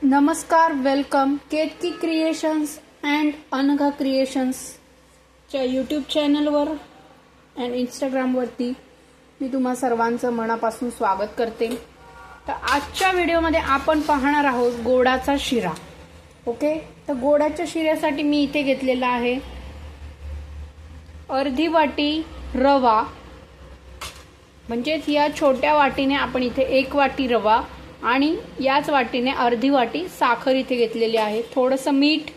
नमस्कार, welcome Ketaki creations and Anagha क्रिएशन्सच्या YouTube चॅनलवर अँड इंस्टाग्रामवरती मी तुम्हा सर्वांचं मनापासून स्वागत करते। तर आजच्या व्हिडिओमध्ये आपण पाहणार आहोत गोडाचा शिरा। ओके, तर गोडाच्या शिऱ्यासाठी मी इथे घेतलेला आहे अर्धी वाटी रवा, म्हणजे या छोट्या वाटीने आपण इथे 1 वाटी रवा आणि याच वाटीने अर्धी वाटी साखर इथे घेतलेली आहे। थोडंसं मीठ,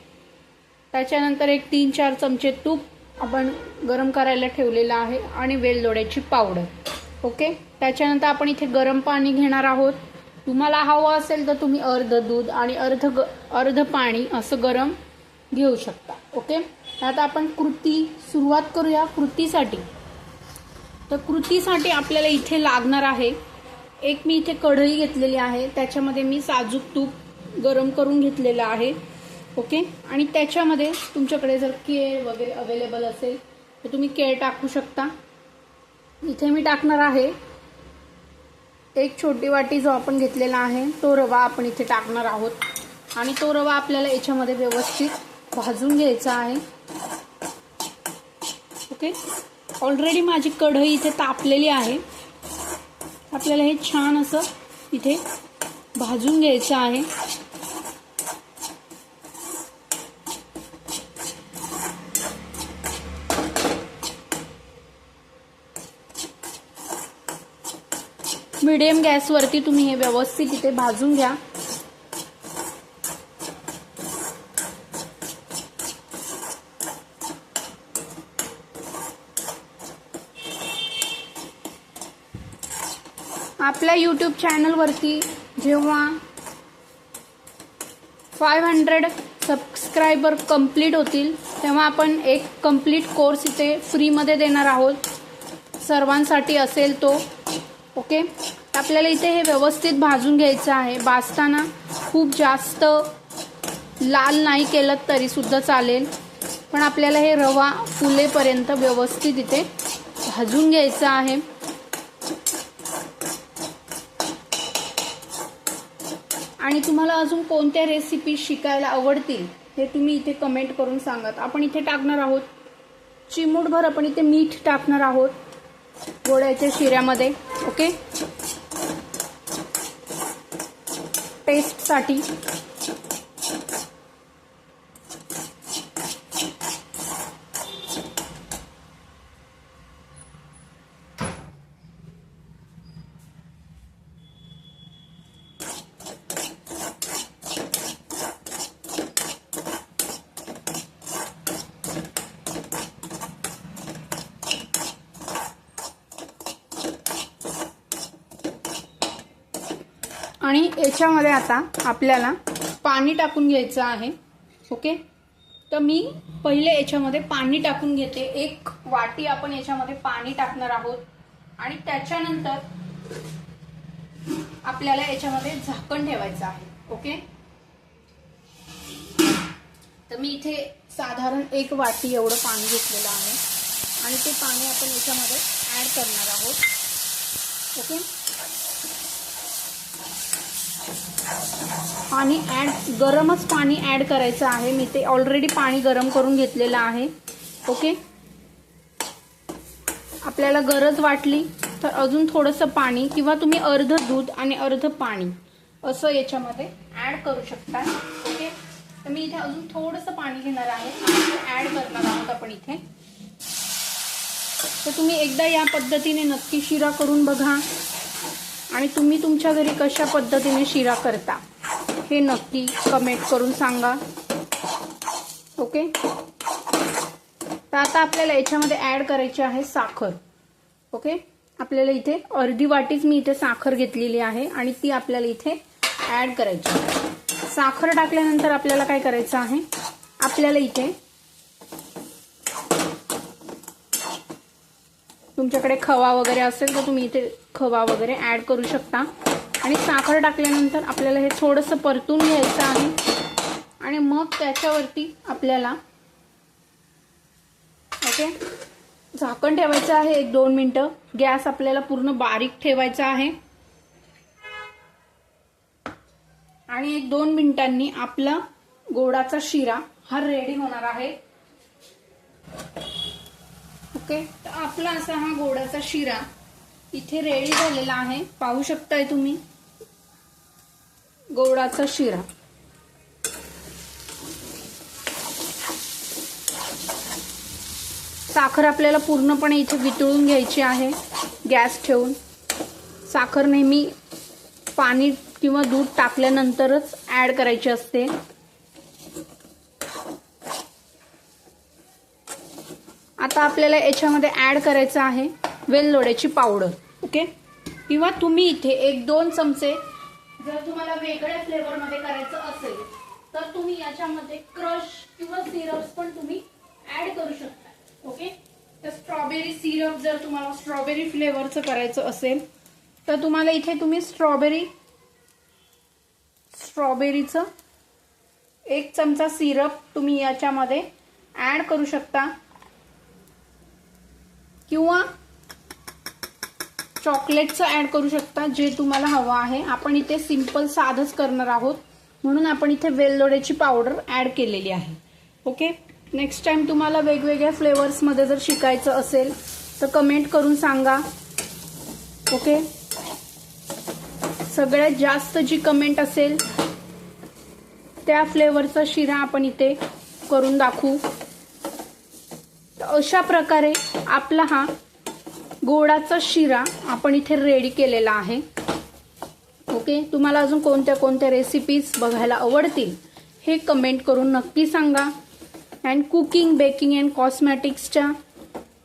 त्याच्यानंतर एक 3-4 चमचे तूप आपण गरम करायला ठेवलेलं आहे आणि वेलदोड्याची पावडर। ओके, त्याच्यानंतर आपण इथे गरम पाणी घेणार आहोत। तुम्हाला हवं असेल तर तुम्ही अर्ध दूध आणि अर्ध पाणी असं गरम घेऊ शकता। ओके, आता आपण सुरुवात करूया कृतीसाठी। तर कृतीसाठी आपल्याला इथे लागणार आहे मी इथे कढई घेतलेली आहे, त्याच्यामध्ये मी साजूक तूप गरम करून घेतलेलं आहे। ओके, आणि त्याच्यामध्ये तुमच्याकडे जर केळ वगैरे अवेलेबल असेल तर तुम्ही केळ टाकू शकता। इथे मी टाकणार आहे 1 छोटी वाटी जो आपण घेतलेला आहे तो रवा आपण इथे टाकणार आहोत आणि तो रवा आपल्याला याच्यामध्ये व्यवस्थित भाजून घ्यायचा आहे। ओके, ऑलरेडी माझी कढई इथे तापलेली आहे, आपल्याला हे छान असं इथे भाजून घ्यायचं आहे। मीडियम गॅसवरती तुम्ही हे व्यवस्थित इथे भाजून घ्या। आपल्या यूट्यूब चॅनलवरती जेव्हा 500 सबस्क्रायबर कंप्लीट होतील तेव्हा आपण एक कंप्लीट कोर्स इथे फ्रीमध्ये देणार आहोत, सर्वांसाठी असेल तो। ओके, आपल्याला इथे हे व्यवस्थित भाजून घ्यायचं आहे। भाजताना खूप जास्त लाल नाही केलं तरी सुद्धा चालेल, पण आपल्याला हे रवा फुलेपर्यंत व्यवस्थित इथे भाजून घ्यायचं आहे। आणि तुम्हाला अजून कोणत्या रेसिपी शिकायला आवडतील हे तुम्ही इथे कमेंट करून सांगा। आपण इथे टाकणार आहोत चिमूटभर, आपण इथे मीठ टाकणार आहोत गोड्याच्या शिऱ्यामध्ये। ओके, टेस्टसाठी। आणि याच्यामध्ये आता आपल्याला पाणी टाकून घ्यायचं आहे। ओके, तर मी पहिले याच्यामध्ये पाणी टाकून घेते। 1 वाटी आपण याच्यामध्ये पाणी टाकणार आहोत आणि त्याच्यानंतर आपल्याला याच्यामध्ये झाकण ठेवायचं आहे। ओके, तर मी इथे साधारण 1 वाटी एवढं पाणी घेतलेलं आहे आणि ते पाणी आपण याच्यामध्ये ऍड करणार आहोत। ओके, पाणी गरमच पाणी ऍड करायचं आहे। मी ते ऑलरेडी पाणी गरम करून घेतलेलं आहे। ओके, आपल्याला गरज वाटली तर अजून थोडंसं पाणी किंवा तुम्ही अर्ध दूध आणि अर्ध पाणी असं याच्यामध्ये ऍड करू शकता। ओके, तर मी इथे अजून थोडंसं पाणी घेणार आहे आणि ऍड करणार आहोत आपण इथे। तर तुम्ही एकदा या पद्धतीने नक्की शिरा करून बघा आणि तुम्ही तुमच्या घरी कशा पद्धतीने शिरा करता हे नक्की कमेंट करून सांगा। ओके, तर आता आपल्याला याच्यामध्ये ऍड करायची आहे साखर। ओके, आपल्याला इथे अर्धी वाटीच मी इथे साखर घेतलेली आहे आणि ती आपल्याला इथे ऍड करायची। साखर टाकल्यानंतर आपल्याला काय करायचं आहे, आपल्याला इथे तुमच्याकडे खवा वगैरे असेल तर तुम्ही इथे खवा वगैरे ऍड करू शकता। आणि साखर टाकल्यानंतर आपल्याला हे थोडंसं परतून घ्यायचं आहे आणि मग त्याच्यावरती आपल्याला ओके झाकण ठेवायचं आहे 1-2 मिनिटं। गॅस आपल्याला पूर्ण बारीक ठेवायचा आहे आणि 1-2 मिनिटांनी आपला गोडाचा शिरा हा रेडी होणार आहे. ओके, तर आपला असा हा गोडाचा शिरा इथे रेडी झालेला आहे. पाहू शकताय तुम्ही गोडाचा शिरा. साखर आपल्याला पूर्णपणे इथे वितळून घ्यायची आहे गॅस ठेवून. साखर नेहमी पाणी किंवा दूध टाकल्यानंतरच ऍड करायची असते. आता आपल्याला याच्यामध्ये ऍड करायचं आहे वेलदोड्याची पावडर. ओके, किंवा तुम्ही इथे 1-2 चमचे, जर तुम्हाला वेगळ्या फ्लेवर मध्ये करायचं असेल तर तुम्ही याच्यामध्ये क्रश किंवा सिरप्स पण तुम्ही ऍड करू शकता. ओके, तर स्ट्रॉबेरी सिरप जर तुम्हाला स्ट्रॉबेरी फ्लेवरचं करायचं असेल तर तुम्हाला इथे तुम्ही स्ट्रॉबेरीचं 1 चमचा सिरप तुम्ही याच्यामध्ये ऍड करू शकता, किंवा चॉकलेटचं ऍड करू शकता, जे तुम्हाला हवं आहे. आपण इथे सिंपल साधच करणार आहोत म्हणून आपण इथे वेलदोड्याची पावडर ऍड केलेली आहे. ओके, नेक्स्ट टाइम तुम्हाला वेगवेगळ्या फ्लेवर्स मध्ये जर शिकायचं असेल तर कमेंट करून सांगा. ओके, सगळ्यात जास्त जी कमेंट असेल त्या फ्लेवरचा शिरा आपण इथे करून दाखवू. अशा प्रकारे आपला हा गोडाचा शिरा आपण इथे रेडी केलेला आहे. ओके, तुम्हाला अजून कोणत्या कोणत्या रेसिपीज बघायला आवडतील हे कमेंट करून नक्की सांगा. अँड कुकिंग, बेकिंग अँड कॉस्मॅटिक्सच्या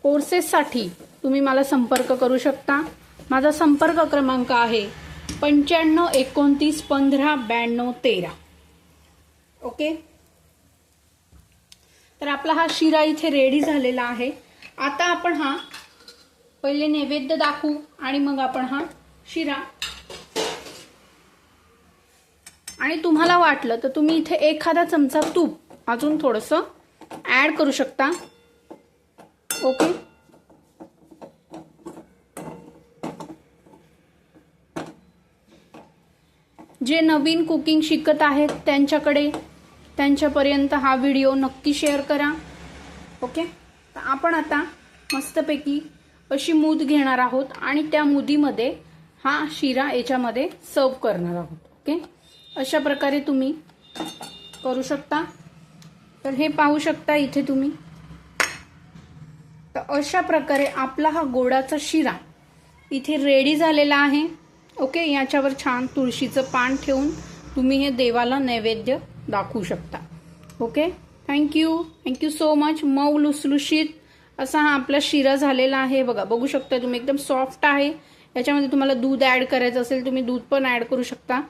कोर्सेससाठी तुम्ही मला संपर्क करू शकता. माझा संपर्क क्रमांक आहे 95 29 15 92 13. ओके, तर आपला हा शिरा इथे रेडी झालेला आहे. आता आपण हा पहिले नैवेद्य दाखवू आणि मग आपण हा शिरा, आणि तुम्हाला वाटलं तर तुम्ही इथे एखादा चमचा तूप अजून थोडंसं ऍड करू शकता. ओके, जे नवीन कुकिंग शिकत आहेत त्यांच्यापर्यंत हा व्हिडिओ नक्की शेअर करा. ओके, तर आपण आता मस्तपैकी अशी मूद घेणार आहोत आणि त्या मुदीमध्ये हा शिरा याच्यामध्ये सर्व करणार आहोत. ओके, अशा प्रकारे तुम्ही करू शकता. तर हे पाहू शकता इथे तुम्ही. तर अशा प्रकारे आपला हा गोडाचा शिरा इथे रेडी झालेला आहे. ओके, याच्यावर छान तुळशीचं पान ठेवून तुम्ही हे देवाला नैवेद्य दाखवू शकता. Okay, thank you so much. मऊ लुसलुशीत असा हा आपला शिरा झालेला आहे. बघू शकता तुम्ही, एकदम सॉफ्ट आहे. याच्यामध्ये तुम्हाला दूध ऍड करायचं असेल तुम्ही दूध पण ऍड करू शकता.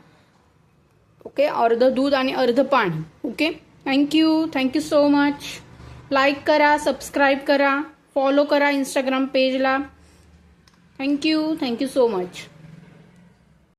ओके, अर्ध दूध आणि अर्ध पाणी. Okay, thank you so much. Like करा, सबस्क्राईब करा, फॉलो करा इंस्टाग्राम पेजला. Thank you so much.